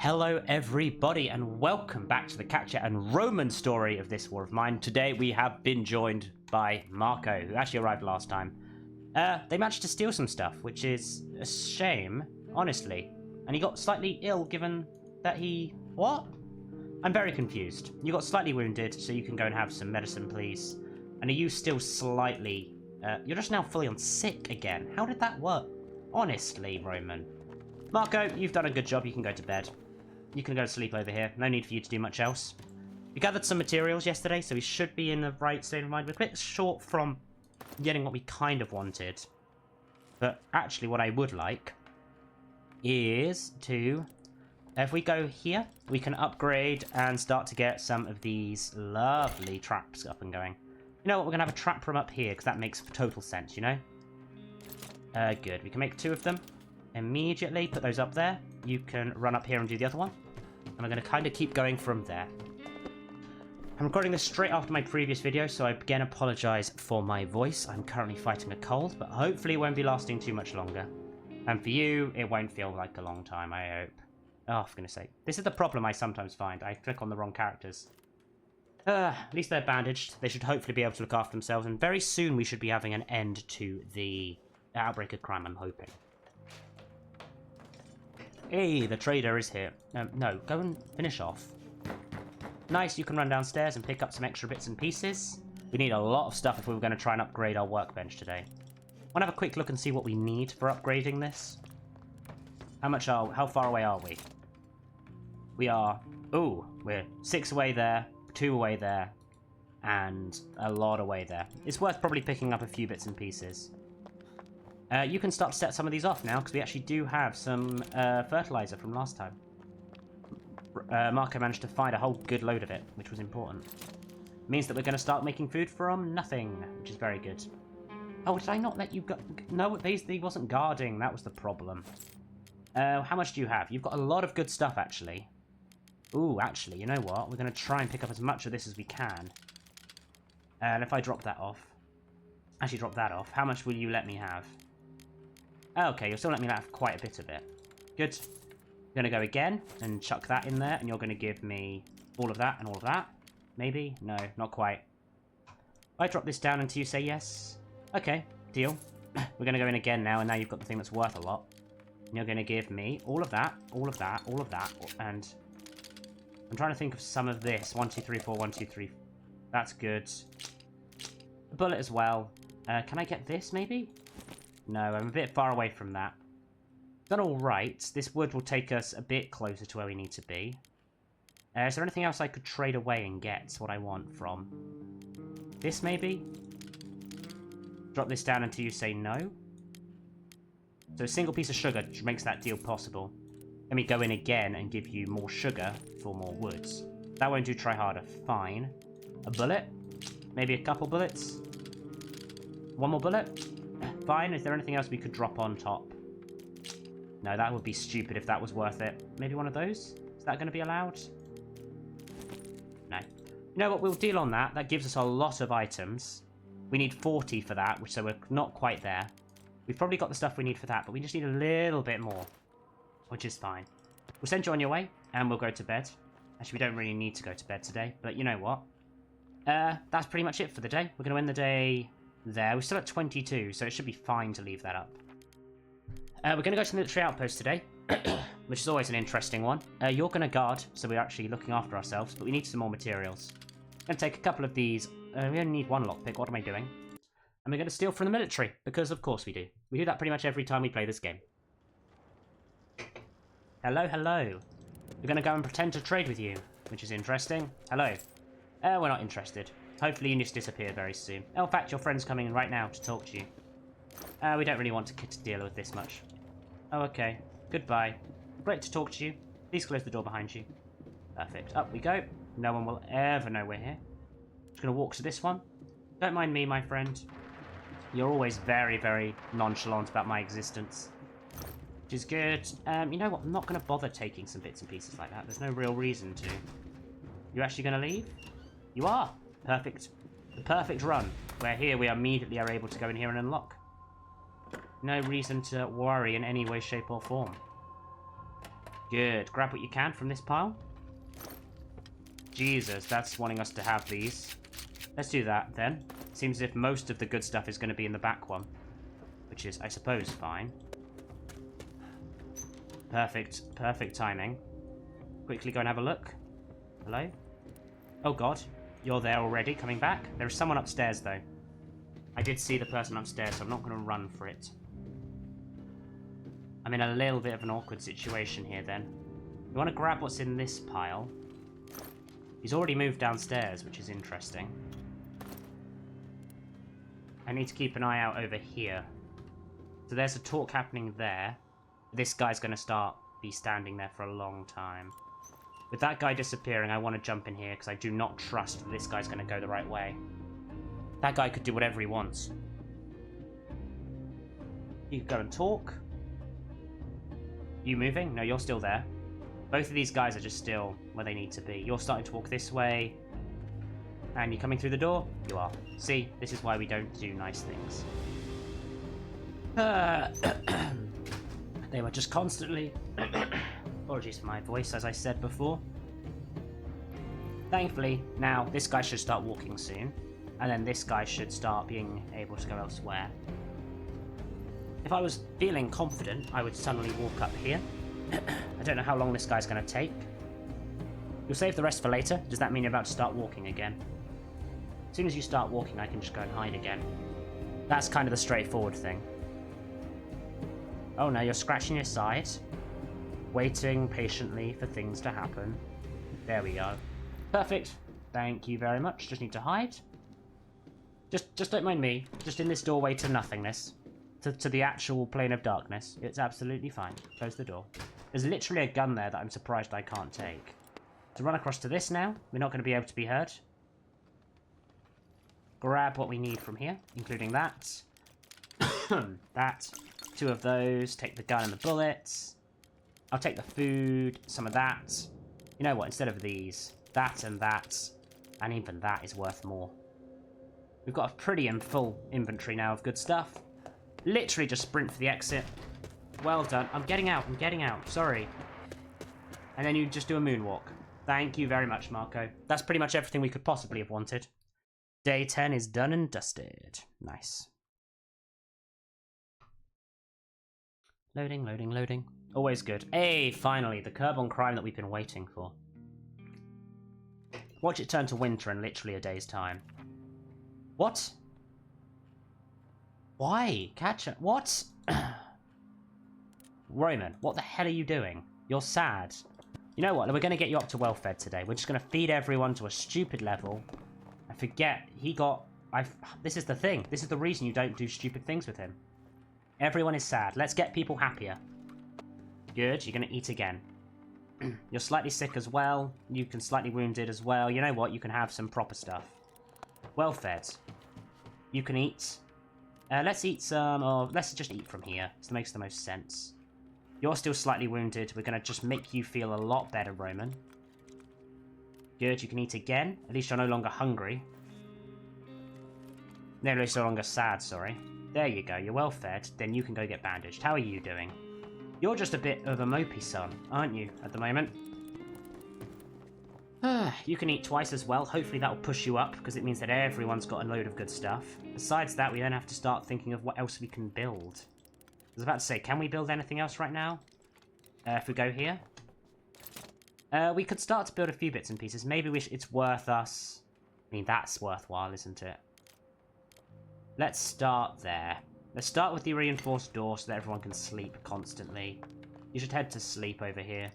Hello everybody and welcome back to the Katia and Roman story of this war of mine. Today we have been joined by Marko, who actually arrived last time. They managed to steal some stuff, which is a shame, honestly. And he got slightly ill given that he... What? I'm very confused. You got slightly wounded, so you can go and have some medicine, please. And are you still slightly... you're just now fully on sick again. How did that work? Honestly, Roman. Marko, you've done a good job. You can go to bed. You can go to sleep over here. No need for you to do much else. We gathered some materials yesterday, so we should be in the right state of mind. We're a bit short from getting what we kind of wanted. But actually what I would like is to... If we go here, we can upgrade and start to get some of these lovely traps up and going. You know what? We're going to have a trap room up here, because that makes total sense, you know? Good. We can make 2 of them. Immediately put those up there. You can run up here and do the other one. And we're going to kind of keep going from there. I'm recording this straight after my previous video, so I again apologise for my voice. I'm currently fighting a cold, but hopefully it won't be lasting too much longer. And for you, it won't feel like a long time, I hope. Oh, for goodness sake. This is the problem I sometimes find. I click on the wrong characters. At least they're bandaged. They should hopefully be able to look after themselves, and very soon we should be having an end to the outbreak of crime, I'm hoping. Hey, the trader is here. No, go and finish off. Nice, you can run downstairs and pick up some extra bits and pieces. We need a lot of stuff if we were going to try and upgrade our workbench today. Want to have a quick look and see what we need for upgrading this? How far away are we? We are... Ooh, we're 6 away there, 2 away there, and a lot away there. It's worth probably picking up a few bits and pieces. You can start to set some of these off now, because we actually do have some fertilizer from last time. Marko managed to find a whole good load of it, which was important. Means that we're going to start making food from nothing, which is very good. Oh, did I not let you go? No, he wasn't guarding. That was the problem. How much do you have? You've got a lot of good stuff, actually. Ooh, actually, you know what? We're going to try and pick up as much of this as we can. And if I drop that off... Actually, drop that off. How much will you let me have? Okay, you'll still let me have quite a bit of it. Good. I'm going to go again and chuck that in there, and you're going to give me all of that and all of that. Maybe? No, not quite. I drop this down until you say yes. Okay, deal. We're going to go in again now, and now you've got the thing that's worth a lot. And you're going to give me all of that, all of that, all of that, and... I'm trying to think of some of this. 1, 2, 3, 4, 1, 2, 3. That's good. A bullet as well. Can I get this, maybe? No, I'm a bit far away from that. Done all right. This wood will take us a bit closer to where we need to be. Is there anything else I could trade away and get what I want from? This, maybe? Drop this down until you say no. So a single piece of sugar makes that deal possible. Let me go in again and give you more sugar for more woods. That won't do, try harder. Fine. A bullet? Maybe a couple bullets? 1 more bullet? Fine. Is there anything else we could drop on top? No, that would be stupid if that was worth it. Maybe one of those? Is that going to be allowed? No. You know what? We'll deal on that. That gives us a lot of items. We need 40 for that, so we're not quite there. We've probably got the stuff we need for that, but we just need a little bit more. Which is fine. We'll send you on your way, and we'll go to bed. Actually, we don't really need to go to bed today, but you know what? That's pretty much it for the day. We're going to end the day there. We're still at 22, so it should be fine to leave that up. We're going to go to the military outpost today, which is always an interesting one. You're going to guard, so we're actually looking after ourselves, but we need some more materials. I'm going to take a couple of these. We only need 1 lockpick. What am I doing? And we're going to steal from the military, because of course we do. We do that pretty much every time we play this game. Hello, hello. We're going to go and pretend to trade with you, which is interesting. Hello. We're not interested. Hopefully you just disappear very soon. Oh, in fact, your friend's coming in right now to talk to you. We don't really want to deal with this much. Oh, okay. Goodbye. Great to talk to you. Please close the door behind you. Perfect. Up we go. No one will ever know we're here. Just going to walk to this one. Don't mind me, my friend. You're always very, very nonchalant about my existence. Which is good. You know what? I'm not going to bother taking some bits and pieces like that. There's no real reason to. You actually going to leave? You are. Perfect. The perfect run. Where here we immediately are able to go in here and unlock. No reason to worry in any way, shape or form. Good. Grab what you can from this pile. Jesus, that's wanting us to have these. Let's do that, then. Seems as if most of the good stuff is going to be in the back one. Which is, I suppose, fine. Perfect. Perfect timing. Quickly go and have a look. Hello? Oh, God. You're there already, coming back? There is someone upstairs, though. I did see the person upstairs, so I'm not going to run for it. I'm in a little bit of an awkward situation here, then. You want to grab what's in this pile. He's already moved downstairs, which is interesting. I need to keep an eye out over here. So there's a talk happening there. This guy's going to be standing there for a long time. With that guy disappearing, I want to jump in here because I do not trust that this guy's going to go the right way. That guy could do whatever he wants. You go and talk. You moving? No, you're still there. Both of these guys are just still where they need to be. You're starting to walk this way. And you're coming through the door? You are. See, this is why we don't do nice things. They were just constantly... Apologies for my voice, as I said before. Thankfully, now this guy should start walking soon. And then this guy should start being able to go elsewhere. If I was feeling confident, I would suddenly walk up here. I don't know how long this guy's going to take. You'll save the rest for later. Does that mean you're about to start walking again? As soon as you start walking, I can just go and hide again. That's kind of the straightforward thing. Oh no, you're scratching your side. Waiting patiently for things to happen. There we go. Perfect. Thank you very much. Just need to hide. Just don't mind me. Just in this doorway to nothingness. To the actual plane of darkness. It's absolutely fine. Close the door. There's literally a gun there that I'm surprised I can't take. To run across to this now. We're not going to be able to be heard. Grab what we need from here, including that. That. 2 of those. Take the gun and the bullets. I'll take the food. Some of that. You know what? Instead of these, that and that. And even that is worth more. We've got a pretty full inventory now of good stuff. Literally just sprint for the exit. Well done. I'm getting out. I'm getting out. Sorry. And then you just do a moonwalk. Thank you very much, Marco. That's pretty much everything we could possibly have wanted. Day 10 is done and dusted. Nice. Loading, loading, loading. Always good. Hey, finally, the curb on crime that we've been waiting for. Watch it turn to winter in literally a day's time. What? Why? Katia? What? Roman, what the hell are you doing? You're sad. You know what? We're going to get you up to well-fed today. We're just going to feed everyone to a stupid level. I forget. He got... This is the thing. This is the reason you don't do stupid things with him. Everyone is sad. Let's get people happier. Good. You're going to eat again. You're slightly sick as well. You can slightly wounded as well. You know what? You can have some proper stuff. Well-fed. You can eat... let's eat some, or let's just eat from here. This makes the most sense. You're still slightly wounded. We're going to just make you feel a lot better, Roman. Good, you can eat again. At least you're no longer hungry. No, at least you're no longer sad, sorry. There you go, you're well fed. Then you can go get bandaged. How are you doing? You're just a bit of a mopey son, aren't you, at the moment? You can eat twice as well. Hopefully that'll push you up, because it means that everyone's got a load of good stuff. Besides that, we then have to start thinking of what else we can build. I was about to say, can we build anything else right now? If we go here? We could start to build a few bits and pieces. Maybe it's worth us... I mean, that's worthwhile, isn't it? Let's start there. Let's start with the reinforced door so that everyone can sleep constantly. You should head to sleep over here.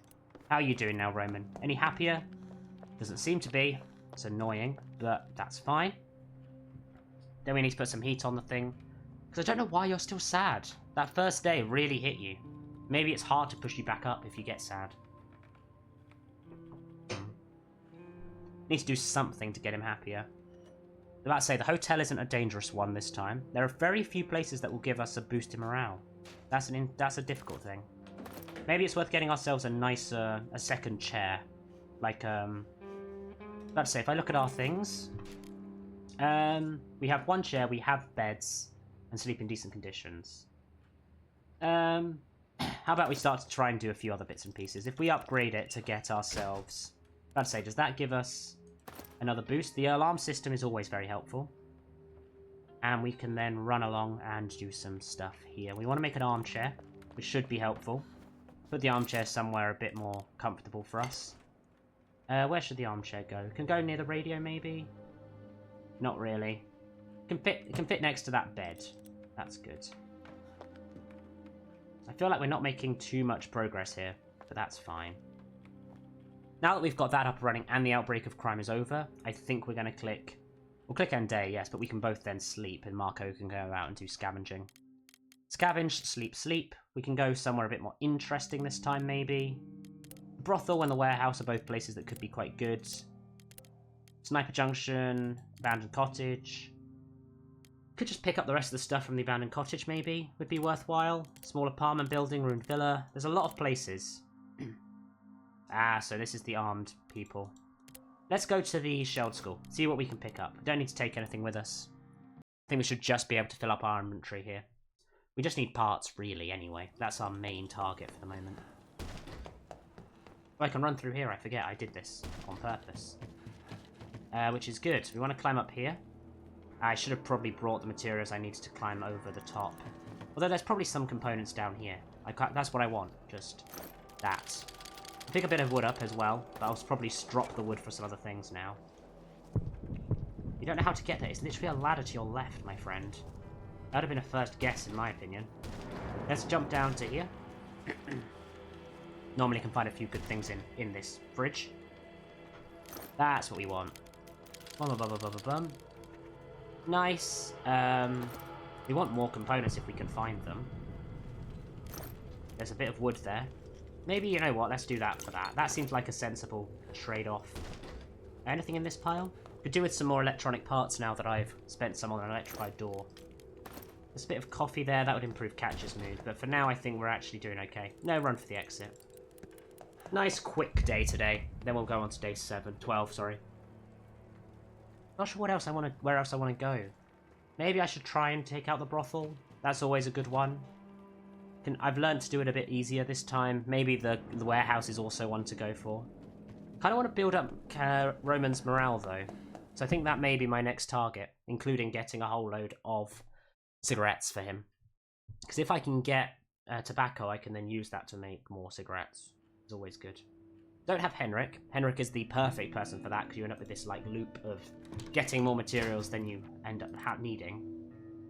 How are you doing now, Roman? Any happier? Doesn't seem to be. It's annoying, but that's fine. Then we need to put some heat on the thing. Because I don't know why you're still sad. That first day really hit you. Maybe it's hard to push you back up if you get sad. Need to do something to get him happier. I'm about to say, the hotel isn't a dangerous one this time. There are very few places that will give us a boost in morale. That's a difficult thing. Maybe it's worth getting ourselves a nicer, a second chair. Like, about to say, if I look at our things, we have one chair, we have beds, and sleep in decent conditions. How about we start to try and do a few other bits and pieces? If we upgrade it to get ourselves... I'd say, does that give us another boost? The alarm system is always very helpful. And we can then run along and do some stuff here. We want to make an armchair, which should be helpful. Put the armchair somewhere a bit more comfortable for us. Where should the armchair go? Can go near the radio, maybe? Not really. It can fit next to that bed. That's good. I feel like we're not making too much progress here, but that's fine. Now that we've got that up and running and the outbreak of crime is over, I think we're going to click... We'll click end day, yes, but we can both then sleep, and Marco can go out and do scavenging. Scavenge, sleep, sleep. We can go somewhere a bit more interesting this time, maybe. The brothel and the warehouse are both places that could be quite good. Sniper Junction, abandoned cottage. Could just pick up the rest of the stuff from the abandoned cottage, maybe. Would be worthwhile. Small apartment building, ruined villa. There's a lot of places. So this is the armed people. Let's go to the shelled school. See what we can pick up. We don't need to take anything with us. I think we should just be able to fill up our inventory here. We just need parts, really, anyway. That's our main target for the moment. Oh, I can run through here. I forget I did this on purpose. Which is good. We want to climb up here. I should have probably brought the materials I needed to climb over the top. Although there's probably some components down here. That's what I want. Just that. I'll pick a bit of wood up as well, but I'll probably drop the wood for some other things now. You don't know how to get there. It's literally a ladder to your left, my friend. That would have been a first guess, in my opinion. Let's jump down to here. Normally can find a few good things in this fridge. That's what we want. Nice. We want more components if we can find them. There's a bit of wood there. Maybe, you know what, let's do that for that. That seems like a sensible trade-off. Anything in this pile? Could do with some more electronic parts now that I've spent some on an electrified door. There's a bit of coffee there, that would improve Katya's mood, but for now I think we're actually doing okay. No run for the exit. Nice quick day today. Then we'll go on to day 12, sorry. Not sure where else I want to go. Maybe I should try and take out the brothel. That's always a good one. I've learned to do it a bit easier this time. Maybe the warehouse is also one to go for. Kind of want to build up Roman's morale though. So I think that may be my next target, including getting a whole load of cigarettes for him. Because if I can get tobacco, I can then use that to make more cigarettes. It's always good. Don't have Henrik. Henrik is the perfect person for that, because you end up with this like loop of getting more materials than you end up needing.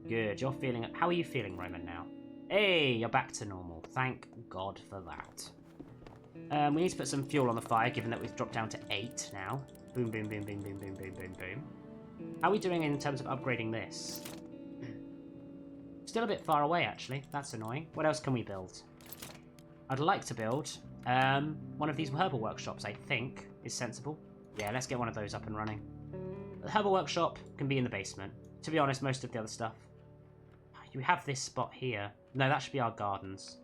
Good. You're feeling... How are you feeling, Roman, now? Hey, you're back to normal. Thank God for that. We need to put some fuel on the fire, given that we've dropped down to 8 now. Boom, boom, boom, boom, boom, boom, boom, boom, boom. How are we doing in terms of upgrading this? Still a bit far away, actually. That's annoying. What else can we build? I'd like to build one of these herbal workshops, I think, is sensible. Yeah, let's get one of those up and running. The herbal workshop can be in the basement. To be honest, most of the other stuff. You have this spot here. No, that should be our gardens.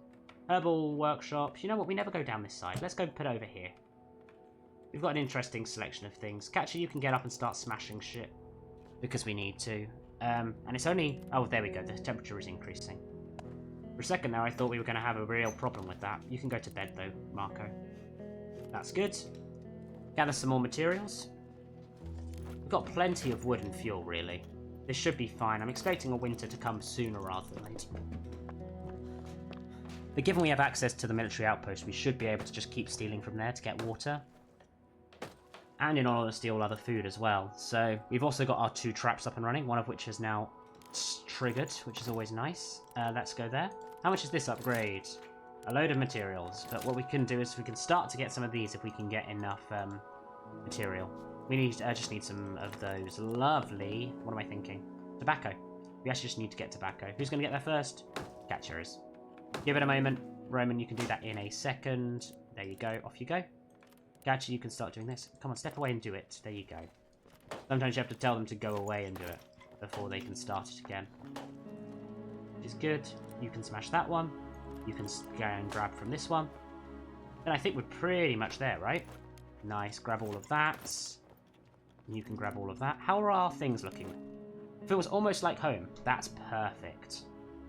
Herbal workshop. You know what? We never go down this side. Let's go put over here. We've got an interesting selection of things. Katia, you can get up and start smashing shit. Because we need to. And it's only... Oh, there we go. The temperature is increasing. For a second there, I thought we were going to have a real problem with that. You can go to bed, though, Marco. That's good. Gather some more materials. We've got plenty of wood and fuel, really. This should be fine. I'm expecting a winter to come sooner rather than later. But given we have access to the military outpost, we should be able to just keep stealing from there to get water. And in all honesty, all other food as well. So we've also got our 2 traps up and running, one of which is now triggered, which is always nice. Let's go there. How much is this upgrade? A load of materials. But what we can do is we can start to get some of these if we can get enough material. We just need some of those. Lovely. What am I thinking? Tobacco. We actually just need to get tobacco. Who's going to get there first? Katia is. Give it a moment. Roman, you can do that in a second. There you go. Off you go. Katia, you can start doing this. Come on, step away and do it. There you go. Sometimes you have to tell them to go away and do it before they can start it again. Which is good. You can smash that one. You can go and grab from this one. And I think we're pretty much there, right? Nice. Grab all of that. You can grab all of that. How are our things looking? Feels almost like home. That's perfect.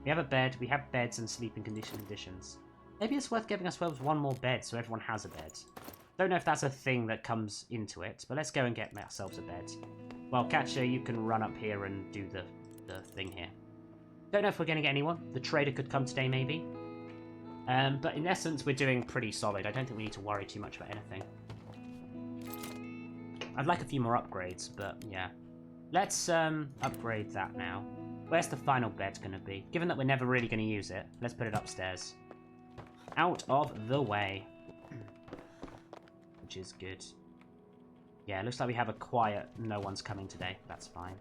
We have a bed. We have beds and sleeping conditions. Maybe it's worth giving ourselves one more bed so everyone has a bed. Don't know if that's a thing that comes into it, but let's go and get ourselves a bed. Well, Katia, you can run up here and do the thing here. Don't know if we're going to get anyone. The trader could come today, maybe. But in essence, we're doing pretty solid. I don't think we need to worry too much about anything. I'd like a few more upgrades, but yeah. Let's upgrade that now. Where's the final bed going to be? Given that we're never really going to use it, let's put it upstairs. Out of the way. Which is good. Yeah, looks like we have a quiet no one's coming today. That's fine.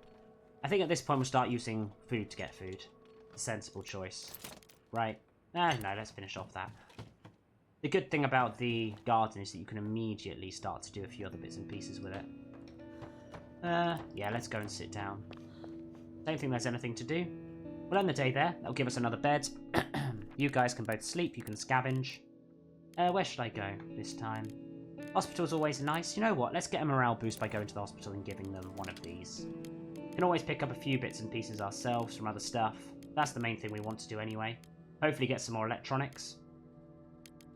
I think at this point we'll start using food to get food. A sensible choice. Right. No, let's finish off that. The good thing about the garden is that you can immediately start to do a few other bits and pieces with it. Yeah, let's go and sit down. Don't think there's anything to do. We'll end the day there. That'll give us another bed. You guys can both sleep, you can scavenge. Where should I go this time? Hospital's always nice. You know what? Let's get a morale boost by going to the hospital and giving them one of these. We can always pick up a few bits and pieces ourselves from other stuff. That's the main thing we want to do anyway. Hopefully get some more electronics.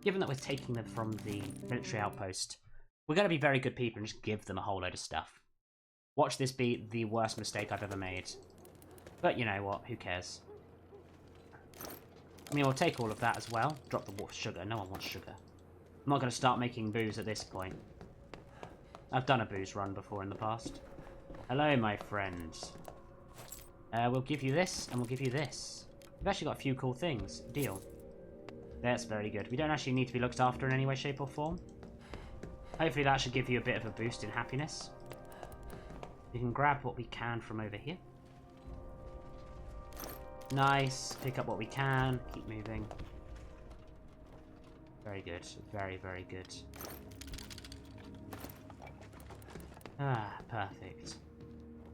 Given that we're taking them from the military outpost, we're going to be very good people and just give them a whole load of stuff. Watch this be the worst mistake I've ever made. But you know what? Who cares? I mean, we'll take all of that as well. Drop the sugar. No one wants sugar. I'm not going to start making booze at this point. I've done a booze run before in the past. Hello, my friends. We'll give you this, and we'll give you this. We've actually got a few cool things. Deal. That's very good. We don't actually need to be looked after in any way, shape, or form. Hopefully that should give you a bit of a boost in happiness. We can grab what we can from over here. Nice. Pick up what we can. Keep moving. Very good. Very, very good. Ah, perfect.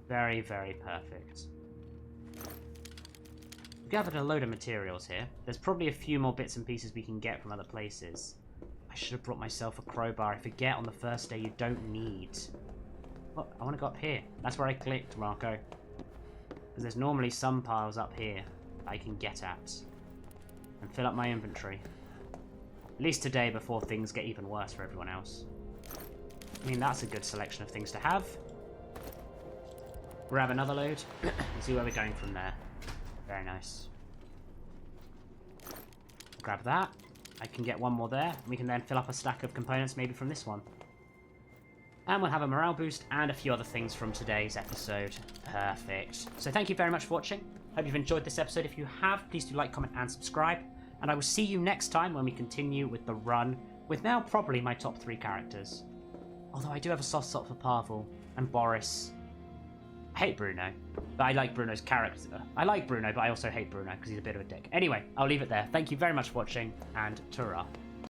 Very, very perfect. We've gathered a load of materials here. There's probably a few more bits and pieces we can get from other places. I should have brought myself a crowbar. I forget on the first day you don't need... Oh, I want to go up here. That's where I clicked, Marco. Because there's normally some piles up here that I can get at. And fill up my inventory. At least today before things get even worse for everyone else. I mean, that's a good selection of things to have. Grab another load and see where we're going from there. Very nice. Grab that. I can get one more there. We can then fill up a stack of components maybe from this one. And we'll have a morale boost and a few other things from today's episode. Perfect. So thank you very much for watching. Hope you've enjoyed this episode. If you have, please do like, comment, and subscribe. And I will see you next time when we continue with the run with now probably my top 3 characters. Although I do have a soft spot for Pavel and Boris. I hate Bruno, but I like Bruno's character. I like Bruno, but I also hate Bruno because he's a bit of a dick. Anyway, I'll leave it there. Thank you very much for watching, and ta-ra.